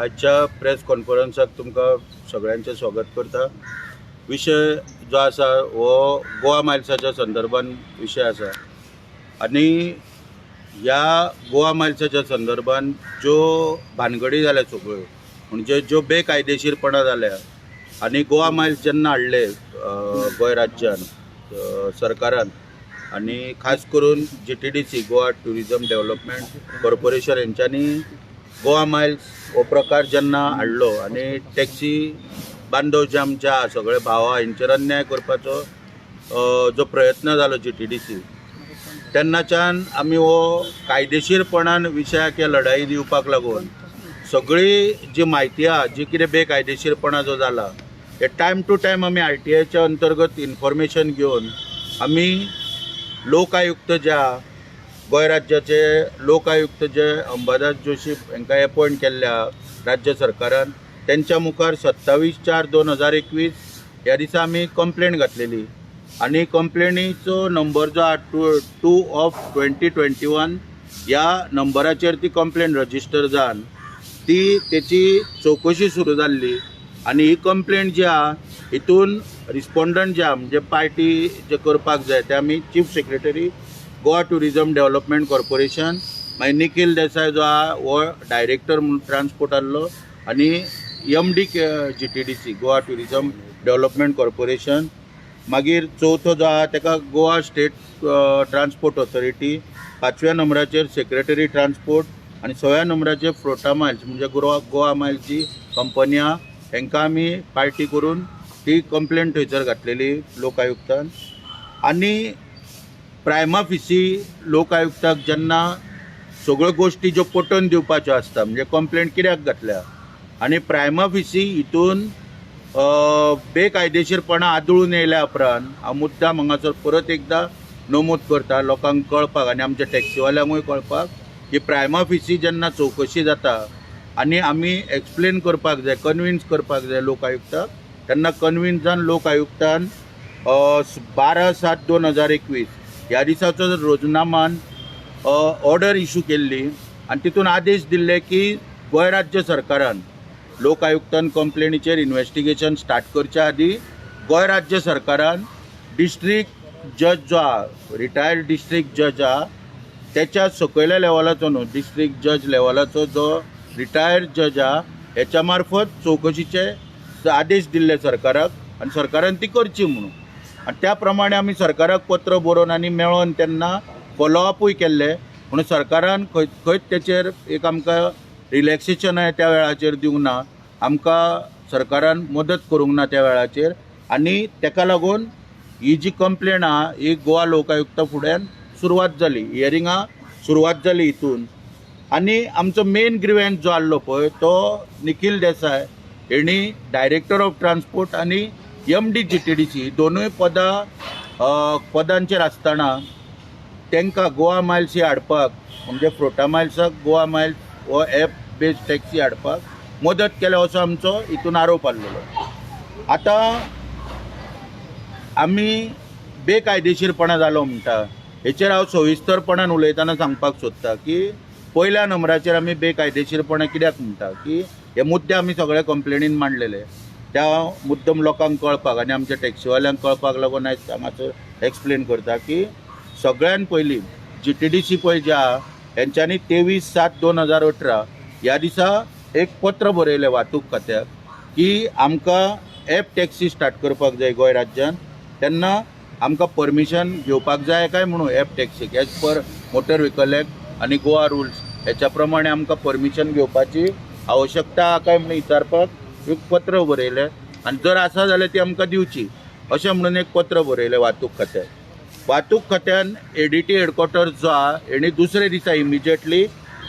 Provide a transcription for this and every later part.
आजच्या प्रेस कॉन्फरन्साक तुमकां सगळ्यांचें स्वागत करता। विशय जो आसा हो गोवा मायल्साच्या संदर्भान विशय आसा आनी ह्या गोवा मायल्साच्या संदर्भान ज्यो भानगडी जाल्या सगळ्यो म्हणजे ज्यो बेकायदेशीरपणां जाल्या आनी गोवा मायल्स जेन्ना हाडले गोंय राज्यान सरकारान आनी खास करून GTDC Goa tourism development corporation हेंच्यांनी गोवा मायल्स हो प्रकार जेन्ना हाडलो आनी टॅक्सी बांदव जे आमचे आहा सगळे भावा हेंचेर अन्याय करपाचो जो प्रयत्न जालो GTDC तेन्नाच्यान आमी हो कायदेशीरपणान विशयाक हे लढाई दिवपाक लागून सगळी जी म्हायती आहा जी कितें बेकायदेशीरपणा जो जाला हे टायम टू टायम आमी RTIच्या अंतर्गत इन्फॉर्मेशन घेवन आमी लोक आयुक्त जे आहा गोंय राज्याचे लोक आयुक्त जे अंबादास जोशी हांकां अपॉयंट केल्ल्या राज्य सरकारान त्यांच्या मुखार 27/4/2021 ह्या दिसा आमी कंप्लेंट घातलेली आनी कंप्लेनीचो नंबर जो आहा 2/2021 ह्या नंबराचेर ती कंप्लेंट रजिस्टर जावन तेची चवकशी सुरू जाल्ली आनी ही कंप्लेंट जी आहा हितून रिस्पॉन्डंट जे आहा म्हणजे पार्टी जे करपाक जाय ते आमी chief secretary Goa tourism development corporation मागीर निखिल देसाय जो आहा हो डायरेक्टर म्हणून ट्रान्सपोर्ट आहलो आनी MD GTDC Goa tourism development corporation मागीर चवथो जो आहा तेका गोवा स्टेट ट्रान्सपोर्ट ऑथॉरिटी 5व्या नंबराचेर सेक्रेटरी ट्रान्सपोर्ट आनी 6व्या नंबराचेर फ्लोटा मायल्स म्हणजे गोवा मायल्स जी कंपनी आहा हांकां आमी पार्टी करून ती कंप्लेंट थंयसर घातलेली लोक आयुक्तान आनी प्रायमा फिसी लोक आयुक्ताक जेन्ना सगळ्यो गोश्टी ज्यो पटोवन दिवपाच्यो आसता म्हणजे कंप्लेंट कित्याक घातल्या आनी प्रायमा फिसी हितून बेकायदेशीरपणा आदळून येयल्या उपरांत हांव मुद्दाम हांगासर परत एकदां नमूद करता लोकांक कळपाक आनी आमच्या टॅक्सीवाल्यांकूय कळपाक की प्रायमा फिसी जेन्ना चवकशी जाता आनी आमी एक्सप्लेन करपाक जाय कन्विन्स करपाक जाय लोक आयुक्ताक तेन्ना कन्विन्स जावन लोक आयुक्तान 12/7/2021 ह्या दिसाचो रोजनामान ऑर्डर इश्यू केल्ली आनी तितून आदेश दिल्ले की गोंय राज्य सरकारान लोक आयुक्तान कंप्लेनीचेर इन्व्हेस्टिगेशन स्टार्ट करच्या आदी गोंय राज्य सरकारान डिस्ट्रिक्ट जज जो आहा रिटायर्ड डिस्ट्रिक्ट जज आहा त्याच्या सकयल्या लेवलाचो न्हू डिस्ट्रिक्ट जज लेवलाचो जो रिटायर्ड जज आहा हेच्या मार्फत चवकशीचे आदेश दिल्ले सरकाराक आनी सरकारान ती करची म्हणून आनी त्या प्रमाणे आमी सरकाराक पत्र बरोवन आनी मेळोन तेन्ना फॉलोअपूय केल्ले म्हणून सरकारान खंयच तेचेर एक आमकां रिलॅक्सेशन त्या वेळाचेर दिवंक ना आमकां सरकारान मदत करूंक ना त्या वेळाचेर आनी तेका लागून ही जी कंप्लेंट आहा ही गोवा लोक आयुक्ता फुड्यान सुरवात जाली हियरिंगा सुरवात जाली हितून आनी आमचो मेन ग्रिव्हन्स जो आसलो पळय तो निखिल देसाय हेणी डायरेक्टर ऑफ ट्रान्सपोर्ट आनी MD GTDC दोनूय पदांचेर आसतना तांकां गोवा मायल्स ही हाडपाक म्हणजे फ्लोटा मायल्साक गोवा मायल्स हो एप बेस्ड टॅक्सी हाडपाक मदत केल्या असो आमचो हितून आरोप आसलेलो। आतां आमी बेकायदेशीरपणा जालो म्हणटा हेचेर हांव सविस्तरपणान उलयतना सांगपाक सोदता की पयल्या नंबराचेर आमी बेकायदेशीरपणा कित्याक म्हणटा की हे मुद्दे आमी सगळे कंप्लेनीन मांडलेले त्या मुद्दम लोकांक कळपाक आनी आमच्या टॅक्सीवाल्यांक कळपाक लागून आयज हांगासर एक्सप्लेन करता की सगळ्यान पयलीं GTDC पळय जे आहा हेंच्यांनी 23/7/2018 ह्या दिसा एक पत्र बरयलें वाहतूक खात्याक की आमकां एप टॅक्सी स्टार्ट करपाक जाय गोंय राज्यान तेन्ना आमकां परमिशन घेवपाक जाय काय म्हणून एप टॅक्सीक as per motor vehicle act आनी गोवा रुल्स हेच्या प्रमाणे आमकां परमिशन घेवपाची आवश्यकता आहा काय म्हणून विचारपाक एक पत्र बरयलें आनी जर आसा जाल्यार ती आमकां दिवची अशें म्हणून एक पत्र बरयलें वाहतूक खात्यान ADT हेडक्वॉर्टर्स जो आहा हेणी दुसरे दिसा इमिजिएटली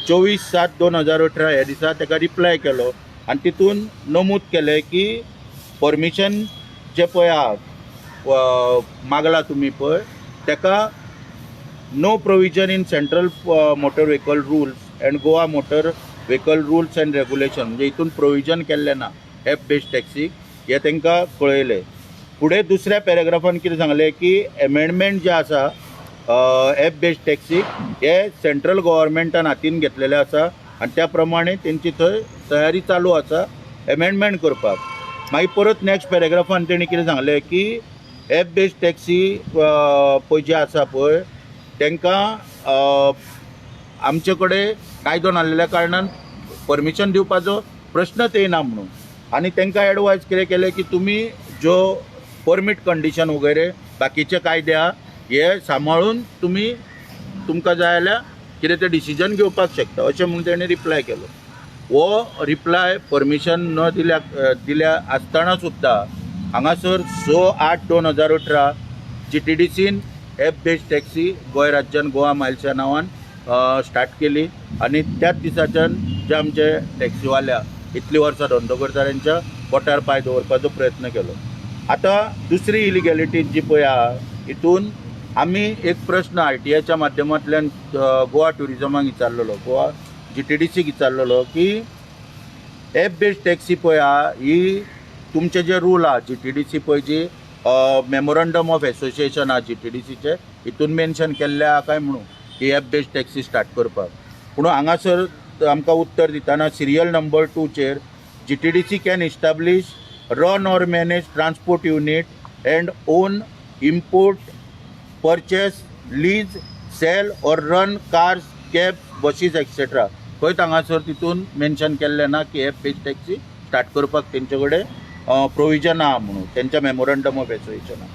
24/7/2018 ह्या दिसा ताका रिप्लाय केलो आनी तितून नमूद केलें की परमिशन जे पळय आहा मागला तुमी पळय ताका no provision in central motor vehicle rules and Goa motor vehicle rules and regulation म्हणजे हितून प्रोविजन केल्लें ना एप बेस्ड टॅक्सीक हे तांकां कळयलें फुडें दुसऱ्या पॅरेग्राफान कितें सांगलें की एमेंडमेंट जे आसा एप बेस्ड टॅक्सीक हे सेंट्रल गव्हर्मेंटान हातीन घेतलेले आसा आनी त्या प्रमाणे तेंची थंय तयारी चालू आसा एमेंडमेंट करपाक. मागीर परत नेक्स्ट पॅरेग्राफान तेणी कितें सांगलें की एप बेस्ड टॅक्सी पळय जे आसा पळय तांकां आमचे कडेन कायदो नासलेल्या कारणान परमिशन दिवपाचो प्रश्नच येना म्हणून. आनी तांकां एडवायज कितें केलें की तुमी ज्यो परमीट कंडिशन वगैरे बाकीचे कायदे आहा हे सांबाळून तुमी तुमकां जाय जाल्यार कितें तें डिसिजन घेवपाक शकता अशें म्हणून तेणें रिप्लाय केलो. हो रिप्लाय परमिशन न दिल्या आसतना सुद्दां हांगासर 6/8/2018 GTDCन एप बेस्ड टॅक्सी गोंय राज्यान गोवा मायल्सच्या नांवान स्टार्ट केली आनी त्याच दिसाच्यान जे आमचे टॅक्सीवाल्या इतलीं वर्सां धंदो करता तेंच्या पोटार पांय दवरपाचो प्रयत्न केलो. आतां दुसरी इलिगॅलिटी जी पळय आहा हितून आमी एक प्रश्न RTIच्या माध्यमांतल्यान गोवा ट्युरिजमाक विचारलेलो, गोवा GTDCक विचारलेलो की एप बेस्ड टॅक्सी पळय आहा ही तुमचे जे रूल आहा GTDC पळय जी मेमोरंडम ऑफ एसोसिएशन आहा GTDCचे हितून मेन्शन केल्ले आहा काय म्हणून की एप बेस्ड टॅक्सी स्टार्ट करपाक. पूण हांगासर आमकां उत्तर दितना सिरियल नंबर 2 चेर GTDC can establish run or manage transport unit and own import purchase lease sell or run cars cabs buses etcetera. खंयच हांगासर तितून मेन्शन केल्लें ना की एप बेस्ड टॅक्सी स्टार्ट करपाक तेंचे कडेन प्रोविजन आहा म्हणून तेंच्या मेमोरंडम ऑफ एसोसिएशनाक.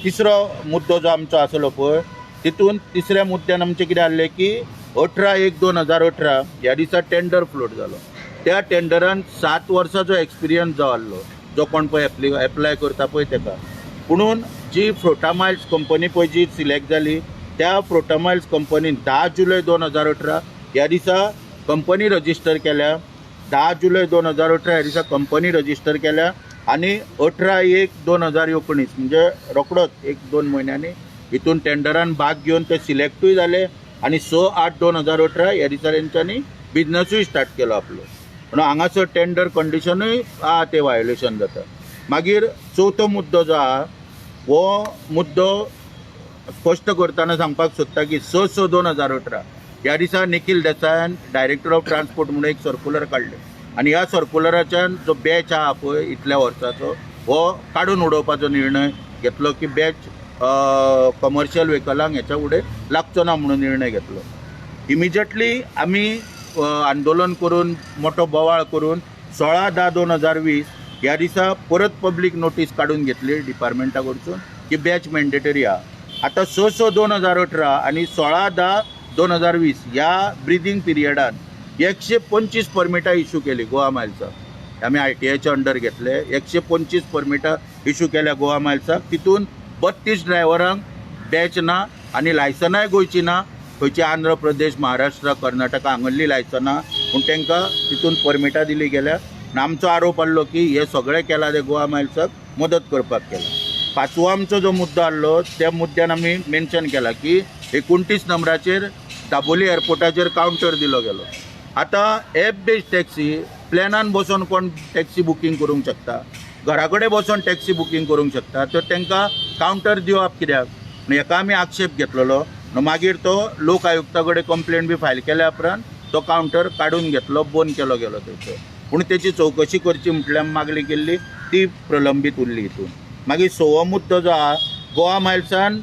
तिसरो मुद्दो जो आमचो आसलो पळय तितून तिसऱ्या मुद्द्यान आमचें कितें आसलें की 18/1/2018 ह्या दिसा टेंडर फ्लोट जालो. त्या टेंडरान 7 वर्सांचो एक्सपिरियन्स जो आसलो जो कोण पळय एप्लाय करता पळय ताका. पुणून जी फ्रोटामायल्स कंपनी पळय जी सिलेक्ट जाली त्या फ्रोटामायल्स कंपनीन 10 जुलय 2018 ह्या दिसा कंपनी रजिस्टर केल्या. 10 जुलय 2018 ह्या दिसा कंपनी रजिस्टर केल्या आनी 18/1/2019 म्हणजे रोखडोच 1-2 म्हयन्यांनी हितून टेंडरान भाग घेवन ते सिलेक्टूय जाले आनी 6/8/2018 ह्या दिसा तेंच्यांनी बिजनसूय स्टार्ट केलो आपलो. म्हणून हांगासर टेंडर कंडिशनूय आहा ते वायोलेशन जाता. मागीर चवथो मुद्दो जो आहा हो मुद्दो स्पश्ट करतना सांगपाक सोदता की 6/6/2018 ह्या दिसा निखील देसायान डायरेक्टर ऑफ ट्रान्सपोर्ट म्हणून एक सर्क्युलर काडले आनी ह्या सर्क्युलराच्यान जो बॅच आहा पळय इतल्या वर्साचो हो काडून उडोवपाचो निर्णय घेतलो की बॅच कमर्शियल व्हेकलांक हेच्या फुडें लागचो ना म्हणून निर्णय घेतलो. इमिजिएटली आमी आंदोलन करून मोठो बोवाळ करून 16/10/2020 ह्या दिसा परत पब्लीक नोटीस काडून घेतली डिपार्टमेंटा कडसून की बॅच मॅन्डेटरी आहा. आतां 6/6/2018 आनी 16/10/2020 ह्या ब्रिदींग पिरियडान 125 परमिटां इश्यू केली गोवा मायल्साक. आमी RTIच्या अंडर घेतले 125 परमिटां इश्यू केल्या गोवा मायल्साक. तितून 32 ड्रायव्हरांक बॅच ना आनी लायसनाय गोंयची ना. खंयची आंध्र प्रदेश महाराष्ट्र कर्नाटका हांगल्ली लायसनां पूण तांकां तितून परमिटां दिली गेल्या. आनी आमचो आरोप आसलो की हे सगळें केलां ते गोवा मायल्साक मदत करपाक केलां. पांचवो आमचो जो मुद्दो आसलो त्या मुद्द्यान आमी मेन्शन केलां की 29 नंबराचेर दाबोली एअरपोर्टाचेर कावंटर दिलो गेलो. आतां एप बेस्ड टॅक्सी प्लॅनान बसून कोण टॅक्सी बुकींग करूंक शकता, घरा कडेन बसून टॅक्सी बुकींग करूंक शकता, तर तांकां कावंटर दिवप कित्याक. हेका आमी आक्षेप घेतलेलो. मागीर तो लोक आयुक्ता कडेन कंप्लेंट बी फायल केल्या उपरांत तो कावंटर काडून घेतलो, बंद केलो गेलो थंयचो. पूण तेची चवकशी करची म्हटल्यार मागणी केल्ली ती प्रलंबीत उरली हितून. मागीर 6वो मुद्दो जो आहा गोवा मायल्सान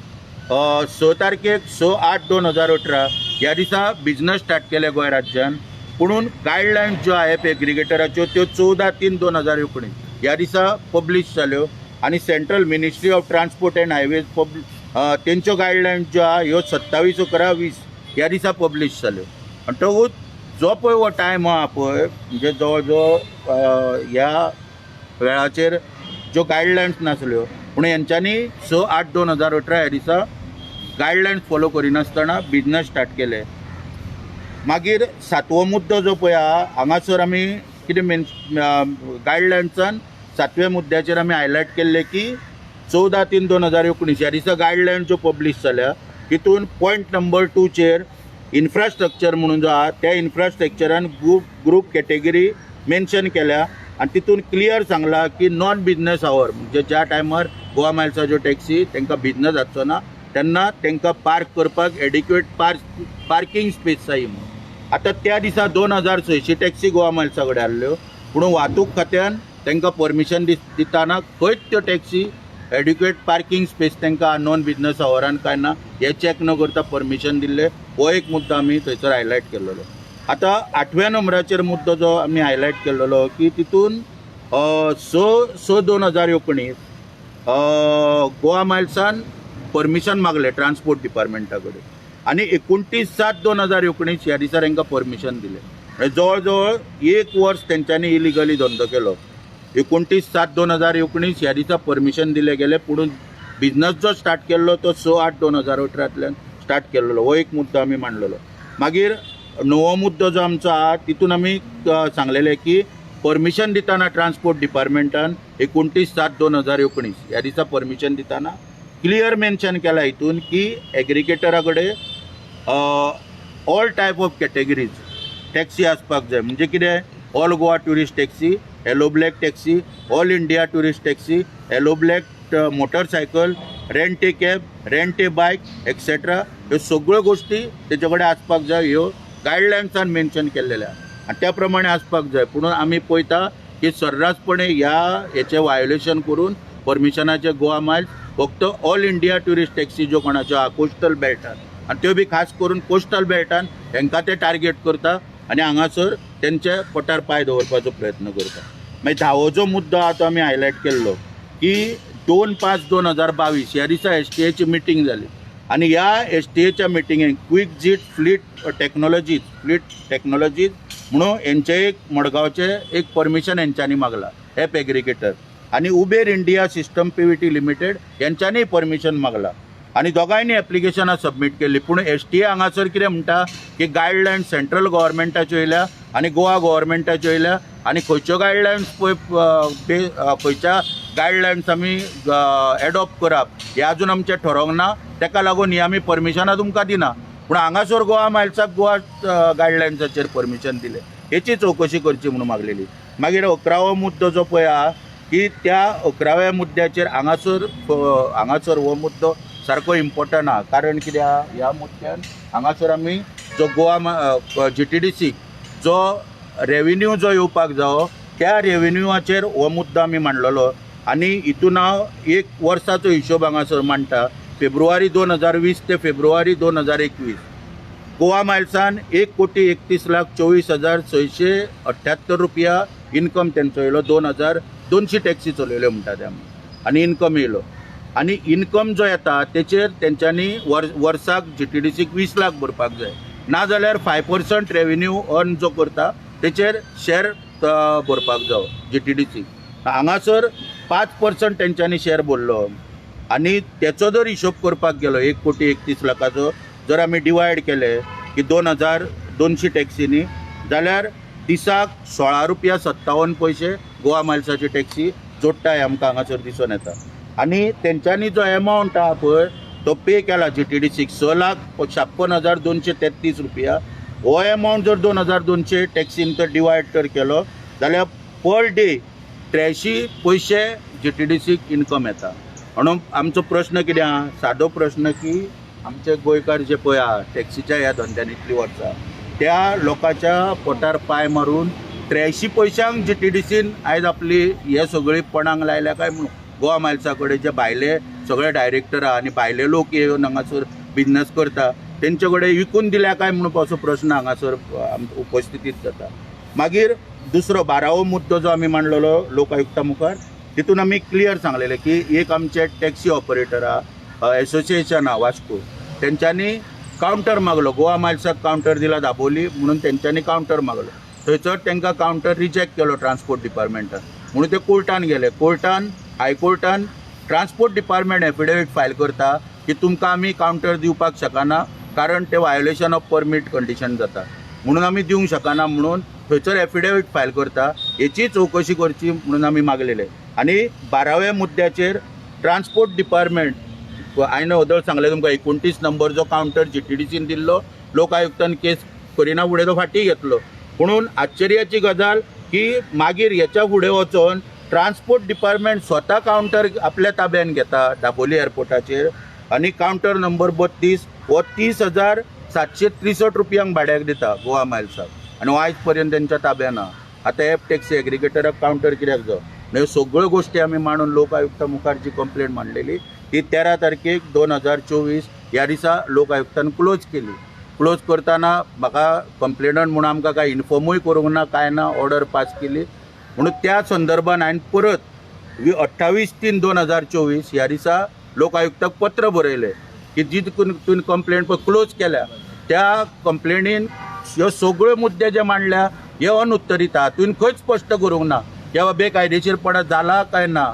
6 तारखेक 6/8/2018 ह्या दिसा बिजनस स्टार्ट केले गोंय राज्यान. पुणून गायडलायन्स ज्यो आहा एप एग्रिगेटराच्यो त्यो 14/3/2019 ह्या दिसा पब्लीश जाल्यो आनी central ministry of transport and highways तेंच्यो गायडलायन्स ज्यो आहा ह्यो 27/11/20 ह्या दिसा पब्लीश जाल्यो. आनी तो जो पळय हो टायम आहा पळय म्हणजे जवळ जवळ ह्या वेळाचेर ज्यो गायडलायन्स नासल्यो पूण हेंच्यांनी 6/8/2018 ह्या दिसा गायडलायन्स फॉलो करिनासतना बिजनस स्टार्ट केले. मागीर 7वो मुद्दो जो पळय आहा हांगासर आमी कितें गायडलायन्सान 7व्या मुद्द्याचेर आमी हायलायट केल्ले की 14/3/2019 ह्या दिसा गायडलायन्स ज्यो पब्लीश जाल्या तितून पॉयंट नंबर 2 चेर इन्फ्रास्ट्रक्चर म्हणून जो आहा त्या इन्फ्रास्ट्रक्चरान ग्रूप कॅटेगरी मेन्शन केल्या आनी तितून क्लियर सांगला की नॉन बिजनस आवर म्हणजे ज्या टायमार गोवा मायल्साच्यो टॅक्सी तांकां बिजनस जावचो ना तेन्ना तांकां पार्क करपाक एडिक्वेट पार्किंग स्पेस जाय म्हणून. आतां त्या दिसा 2600 टॅक्सी गोवा मायल्सा कडेन आहल्यो, पूण वाहतूक खात्यान तांकां परमिशन दिताना खंयच त्यो टॅक्सी एड्युकेट पार्किंग स्पेस तांकां नॉन बिजनस आवरान काय ना हे चॅक न करता परमिशन दिल्ले. हो एक मुद्दो आमी थंयसर हायलायट केल्लो. आतां 8व्या नंबराचेर मुद्दो जो आमी हायलायट केल्लो की तितून 6/2019 गोवा मायल्सान परमिशन मागलें ट्रान्सपोर्ट डिपार्टमेंटा कडेन आनी 29/7/2019 ह्या दिसा तांकां परमिशन दिलें. जवळ जवळ 1 वर्स तेंच्यांनी इलिगली धंदो केलो. 29/7/2019 ह्या दिसा परमिशन दिले गेले, पूण बिझनस जो स्टार्ट केल्लो तो 6/8/2018 स्टार्ट केल्लो. हो एक मुद्दो आमी मांडलेलो. मागीर 9वो मुद्दो जो आमचो आहा तितून आमी सांगलेले की परमिशन दिताना ट्रान्सपोर्ट डिपार्टमेंटान 29/7/2019 ह्या दिसा परमिशन दिताना क्लियर मेन्शन केला हितून की एग्रिगेटरा कडेन all type of categories taxi आसपाक जाय. म्हणजे कितें? All Goa tourist taxi, yellow black taxi, all India tourist taxi, yellow black motorcycle, rent a cab, rent a बायक एक्सेट्रा. ह्यो सगळ्यो गोश्टी तेचे कडेन आसपाक जाय. ह्यो गायडलायन्सान मेन्शन केल्लेल्या आनी त्या प्रमाणे आसपाक जाय. पूण आमी पळयता की सर्रासपणे हेचें वायोलेशन करून परमिशनाचे गोवा मायल्स फक्त ऑल इंडिया ट्युरिस्ट टॅक्सी ज्यो कोणाच्यो आहा कोस्टल बेल्टान आनी त्यो बी खास करून कोस्टल बेल्टान हांकां ते टार्गेट करता आनी हांगासर तेंचे पोटार पांय दवरपाचो प्रयत्न करता. मागीर 10वो जो मुद्दो आहा तो आमी हायलायट केल्लो की 2/5/2022 ह्या दिसा STA मिटींग जाली आनी ह्या STA मिटिंगेक क्विक जीट फ्लीट टेक्नॉलॉजीज म्हणून हेंचे एक मडगांवचे एक परमिशन हेंच्यांनी मागला एप एग्रिगेटर आनी Uber India system PVT limited यांच्यांनी परमिशन मागला आनी दोगांयनी एप्लिकेशनां सबमीट केल्ली. पूण STA हांगासर कितें म्हणटा की गायडलायन सेंट्रल गव्हर्मेंटाच्यो येयल्या आनी गोवा गव्हर्मेंटाच्यो येयल्या आनी खंयच्यो गायडलायन्स खंयच्या गायडलायन्स आमी एडॉप्ट करप हें आजून आमचें ठरोंक ना. ताका लागून ही आमी परमिशनां तुमकां दिना, पूण हांगासर गोवा मायल्साक गोवा गायडलायन्साचेर परमिशन दिलें. हेची चवकशी करची म्हणून मागलेली. मागीर 11वो मुद्दो जो पळय आहा की त्या 11व्या मुद्द्याचेर हांगासर हो मुद्दो सारको इम्पॉर्टंट आहा. कारण कितें आहा ह्या मुद्द्यान हांगासर आमी जो गोवा GTDC जो रेव्हेन्यू जो येवपाक जावो त्या रेव्हेन्यूआचेर हो मुद्दो आमी मांडलेलो आनी हितून हांव 1 वर्साचो हिशोब हांगासर मांडटा. फेब्रुवारी 2020 ते फेब्रुवारी 2021 गोवा मायल्सान 1,31,24,678 रुपया इन्कम तेंचो येयलो. 2,200 टॅक्सी चलयल्यो म्हणटा ते आमी आनी इन्कम येयलो. आनी इन्कम जो येता तेचेर तेंच्यांनी वर्साक GTDCक 20 लाख भरपाक जाय, नाजाल्यार 5% रेव्हेन्यू अर्न जो करता तेचेर शेअर भरपाक जावो GTDC. हांगासर 5% तेंच्यांनी शेअर भरलो आनी तेचो जर हिशोब करपाक गेलो 1,31,00,000 जर आमी डिवायड केले की 2,200 टॅक्सीनी जाल्यार दिसाक 16 रुपया 57 पैसे गोवा मायल्साची टॅक्सी जोडटाय आमकां हांगासर दिसून येता. आनी तेंच्यांनी जो एमावंट आहा पळय तो पे केला GTDCक 6,56,233 रुपया. हो एमावंट जर 2,200 टॅक्सीन तर डिवायड तर केलो जाल्यार पर डे 83 पैसे GTDCक इन्कम येता. म्हणून आमचो प्रश्न कितें आहा? सादो प्रश्न की आमचे गोंयकार जे पळय आहा टॅक्सीच्या ह्या धंद्यान इतलीं वर्सां त्या लोकांच्या पोटार पांय मारून 83 पैशांक GTDCन आयज आपली हे सगळी पणांक लायल्या काय म्हणून गोवा मायल्सा कडेन जे भायले सगळे डायरेक्टर आहा आनी भायले लोक येवन हांगासर बिझनस करता तेंचे कडेन विकून दिल्या काय म्हणून असो प्रश्न हांगासर उपस्थितीत जाता. मागीर दुसरो 12वो मुद्दो जो आमी मांडलेलो लोक आयुक्ता मुखार तितून आमी क्लियर सांगलेले की एक आमचे टॅक्सी ऑपरेटर आहा एसोसिएशन आहा वास्को तेंच्यांनी कावंटर मागलो. गोवा मायल्साक कावंटर दिला दाबोली म्हणून तेंच्यांनी कावंटर मागलो. थंयसर तांकां कावंटर रिजेक्ट केलो ट्रान्सपोर्ट डिपार्टमेंटान म्हणून ते कोर्टान गेले. हायकोर्टान ट्रान्सपोर्ट डिपार्टमेंट एफिडेवीट फायल करता की तुमकां आमी कावंटर दिवपाक शकना कारण ते वायोलेशन ऑफ परमीट कंडिशन जाता म्हणून आमी दिवंक शकना म्हणून थंयसर एफिडेवीट फायल करता. हेची चवकशी करची म्हणून आमी मागलेले. आनी 12व्या मुद्द्याचेर ट्रान्सपोर्ट डिपार्टमेंट हांवें वदळ सांगलें तुमकां 29 नंबर जो कावंटर GTDCन दिल्लो लोक आयुक्तान केस करिना फुडें तो फाटीं घेतलो. म्हणून आश्चर्याची गजाल की मागीर हेच्या फुडें वचोन ट्रान्सपोर्ट डिपार्टमेंट स्वता कावंटर आपल्या ताब्यान घेता दाबोली एअरपोर्टाचेर आनी कावंटर नंबर 32 हो 30,000 763 रुपयांक भाड्याक दिता गोवा मायल्साक आनी आयज पर्यंत तेंच्या ताब्यात ना. आतां एप टॅक्सी एग्रिगेटराक कावंटर कित्याक जाय? ह्यो सगळ्यो गोश्टी आमी मांडून लोक आयुक्ता मुखार जी कंप्लेंट मांडलेली ती 13 तारखेक 2024 ह्या दिसा लोक आयुक्तान क्लोज केली. क्लोज करतना म्हाका कंप्लेनंट म्हणून आमकां कांय इन्फॉर्मूय करूंक ना, कांय ना, ऑर्डर पास केली. म्हणून त्या संदर्भान हांवें परत 28/3/2024 ह्या दिसा लोक आयुक्ताक पत्र बरयलें की जी तुवें कंप्लेंट पळय क्लोज केल्या त्या कंप्लेनीन ह्यो सगळ्यो मुद्दे जे मांडल्या हे अनुत्तरीत आहा. तुवें खंयच स्पश्ट करूंक ना किंवा बेकायदेशीरपणा जाला काय ना,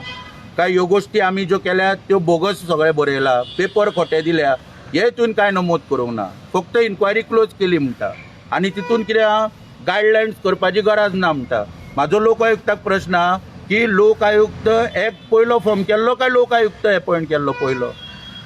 काय ह्यो गोश्टी आमी ज्यो केल्या त्यो बोगस सगळे बरयला, पेपर खोटे दिल्या, हे तुवें कांय नमूद करूंक ना. फक्त इन्क्वायरी क्लोज केली म्हणटा आनी तितून कितें आहा, गायडलायन्स करपाची गरज ना म्हणटा. म्हाजो लोक आयुक्ताक प्रश्न आहा की लोक आयुक्त एक पयलो फॉर्म केल्लो काय लोक आयुक्त अपॉयंट केल्लो पयलो?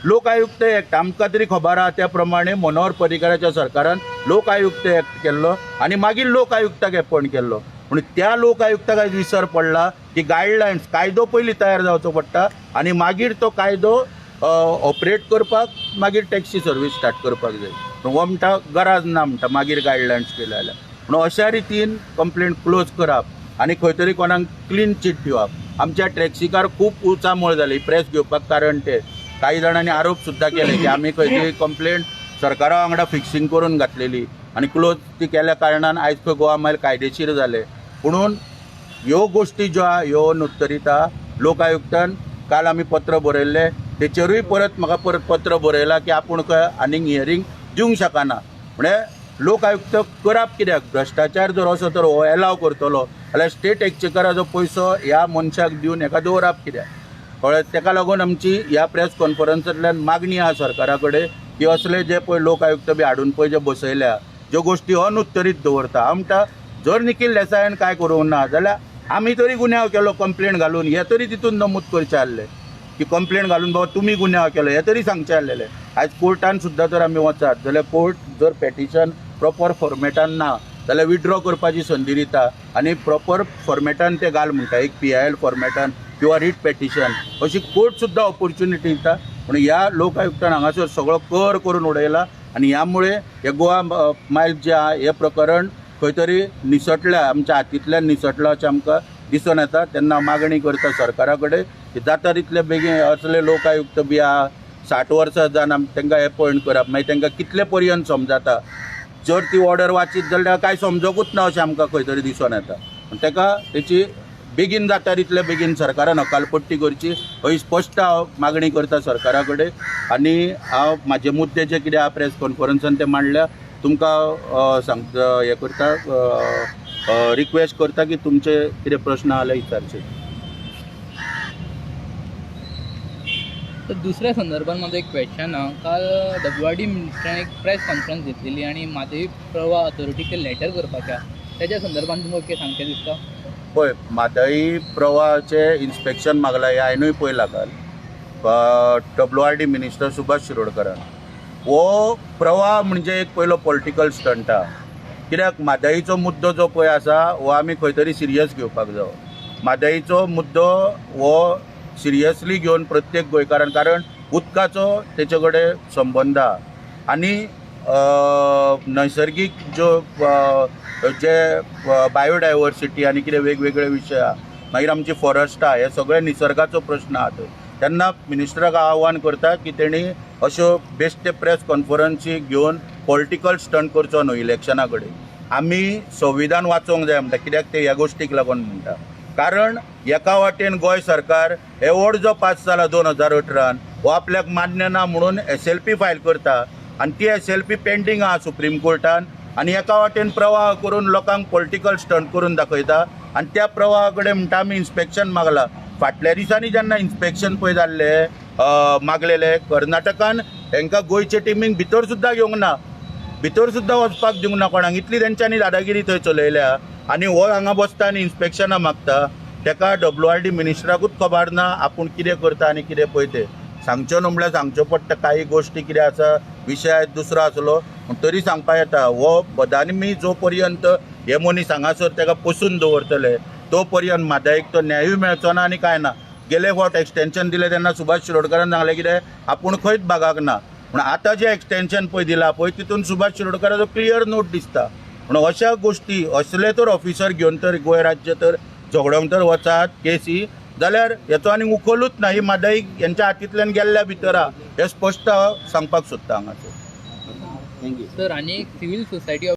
लोक आयुक्त एक्ट आमकां तरी खबर आहा त्या प्रमाणे मनोहर पर्रीकाराच्या सरकारान लोक आयुक्त एक्ट केल्लो आनी मागीर लोक आयुक्ताक अपॉयंट केल्लो. म्हणून त्या लोक आयुक्ताक आयज विसर पडला की गायडलायन्स कायदो पयलीं तयार जावचो पडटा आनी मागीर तो कायदो ऑपरेट करपाक मागीर टॅक्सी सर्वीस स्टार्ट करपाक जाय. हो म्हणटा गरज ना म्हणटा मागीर गायडलायन्स केले जाल्यार. म्हणून अशा रितीन कंप्लेंट क्लोज करप आनी खंय तरी कोणाक क्लीन चीट दिवप. आमच्या टॅक्सीकार खूब उचामळ जाली प्रेस घेवपाक कारण ते काही जाणांनी आरोप सुद्दां केले की आमी खंय तरी कंप्लेंट सरकारा वांगडा फिक्सिंग करून घातलेली आनी क्लोज ती केल्या कारणान आयज खंय गोवा मायल कायदेशीर जाले. म्हणून ह्यो गोश्टी ज्यो आहा ह्यो अनुत्तरीत आहा. लोक आयुक्तान काल आमी पत्र बरयल्लें तेचेरूय परत म्हाका परत पत्र बरयलां की आपूण खंय आनीक हियरींग दिवंक शकना. म्हणजे लोक आयुक्त करप कित्याक? भ्रश्टाचार जर असो तर हो एलाव करतलो जाल्यार स्टेट एक्चेकराचो पयसो ह्या मनशाक दिवन हेका दवरप कित्याक? कळ्ळें? तेका लागून आमची ह्या प्रेस कॉन्फरन्सांतल्यान मागणी आहा सरकारा कडेन की असले जे पळय लोक आयुक्त बी हाडून पळय जे बसयल्या ज्यो गोश्टी अनुत्तरीत दवरता. हांव म्हणटा जर निखील देसायान कांय करूंक ना जाल्यार आमी तरी गुन्यांव केलो कंप्लेंट घालून हे तरी तितून नमूद करचें आसलें की कंप्लेंट घालून बाबा तुमी गुन्यांव केलो हे तरी सांगचें आसलेलें. आयज कोर्टान सुद्दां जर आमी वचात जाल्यार कोर्ट जर पेटिशन प्रॉपर फॉर्मेटान ना जाल्यार विथड्रॉ करपाची संदी दिता आनी प्रॉपर फॉर्मेटान ते घाल म्हणटा एक PIL फॉर्मेटान किंवा रीट पेटिशन अशी कोर्ट सुद्दां ऑपॉर्च्युनिटी दिता. म्हणून ह्या लोक आयुक्तान हांगासर सगळो कर करून उडयला आनी ह्या मुळे हे गोवा मायल जे आहा हे प्रकरण खंय तरी निसटल्या आमच्या हातींतल्यान निसटला अशें आमकां दिसून येता. तेन्ना मागणी करता सरकारा कडेन की जाता तितले बेगीन असले लोक आयुक्त बी आहा 60 वर्सां जावन तांकां अपॉयंट करप मागीर तांकां कितले पर्यंत समजता. जर ती ऑर्डर वाचीत जाल्यार कांय समजोकूच ना अशें आमकां खंय तरी दिसून येता. ताका तेची बेगीन जाता तितले बेगीन सरकारान हकालपट्टी करची अशी स्पश्ट हांव मागणी करता सरकारा कडेन. आनी हांव म्हाजे मुद्दे जे कितें आहा प्रेस कॉन्फरन्सान ते मांडल्या तुमकां सांगता हें करता रिक्वेस्ट करता की तुमचे कितें प्रश्न आहा जाल्यार विचारचे. तर दुसऱ्या संदर्भात माझं एक क्वेश्चन आहे. काल WRD मिनिस्टरान एक प्रेस कॉन्फरन्स घेतलेली आणि म्हादई प्रवाह अथॉरिटीक लेटर करपाच्या त्याच्या संदर्भात तुमकां कितें सांगचें दिसता? पळय म्हादई प्रवाहाचें इन्स्पेक्शन मागलां हें हांवेंनूय पळयलां काल WRD मिनिस्टर सुभाष शिरोडकरान. हो प्रवाह म्हणजे एक पयलो पॉलिटिकल स्टंट आहा. कित्याक म्हादईचो मुद्दो जो पळय आसा हो आमी खंय तरी सिरियस घेवपाक जाय. म्हादईचो मुद्दो हो सिरियसली घेवन प्रत्येक गोंयकारान कारण उदकाचो तेचे कडेन संबंद आहा आनी नैसर्गीक ज्यो जे बायोडायवर्सिटी आनी कितें वेगवेगळे विशय आहा मागीर आमची फॉरेस्ट आहा हे सगळे निसर्गाचो प्रश्न आहा. तेन्ना मिनिस्टराक आव्हान करता की तेणी अश्यो बेश्टे प्रेस कॉन्फरन्सी घेवन पॉलिटिकल स्टंट करचो न्हू इलेक्शना कडेन. आमी संविधान वाचोवंक जाय म्हणटा कित्याक ते ह्या गोश्टीक लागून म्हणटा. कारण एका वाटेन गोंय सरकार एवॉर्ड जो पास जाला 2018 हो आपल्याक मान्य ना म्हणून SLP फायल करता आनी ती SLP पेंडींग आहा सुप्रीम कोर्टान आनी एका वाटेन प्रवाह करून लोकांक पॉलिटिकल स्टंट करून दाखयता आनी त्या प्रवाहा कडेन म्हणटा आमी इन्स्पेक्शन मागला. फाटल्या दिसांनी जेन्ना इन्स्पेक्शन पळय जाल्ले मागलेले कर्नाटकान तांकां गोंयचे टिमीक भितर सुद्दां घेवंक ना, भितर सुद्दां वचपाक दिवंक ना कोणाक. इतली तेंच्यांनी दादागिरी थंय चलयल्या आनी हो हांगा बसता आनी इन्स्पेक्शनां मागता. ताका WRD मिनिस्टराकूच खबर ना आपूण कितें करता आनी कितें पळय तें सांगचें न्हू म्हळ्यार सांगच्यो पडटा. काही गोश्टी कितें आसा विशय दुसरो आसलो पूण तरी सांगपा येता हो बदामी जो पर्यंत हे मनीस हांगासर ताका पसून दवरतले तो पर्यंत म्हादईक तो न्यायूय मेळचो ना आनी कांय ना. गेले फावट एक्सटेंशन दिलें तेन्ना सुभाष शिरोडकरान सांगलें कितें आपूण खंयच भागाक ना. पूण आतां जें एक्सटेन्शन पळय दिलां पळय तितून सुभाष शिरोडकराचो क्लियर नोट दिसता. पूण अशा गोश्टी असले तर ऑफिसर घेवन तर गोंय राज्य तर झगडोंक तर वचात केसी जाल्यार हेचो आनी उखलूच ना. ही म्हादई हेंच्या हातींतल्यान गेल्ल्या भितर आहा हें स्पश्ट हांव सांगपाक सोदता हांगासर. सर आनी एक सिवील सोसायटी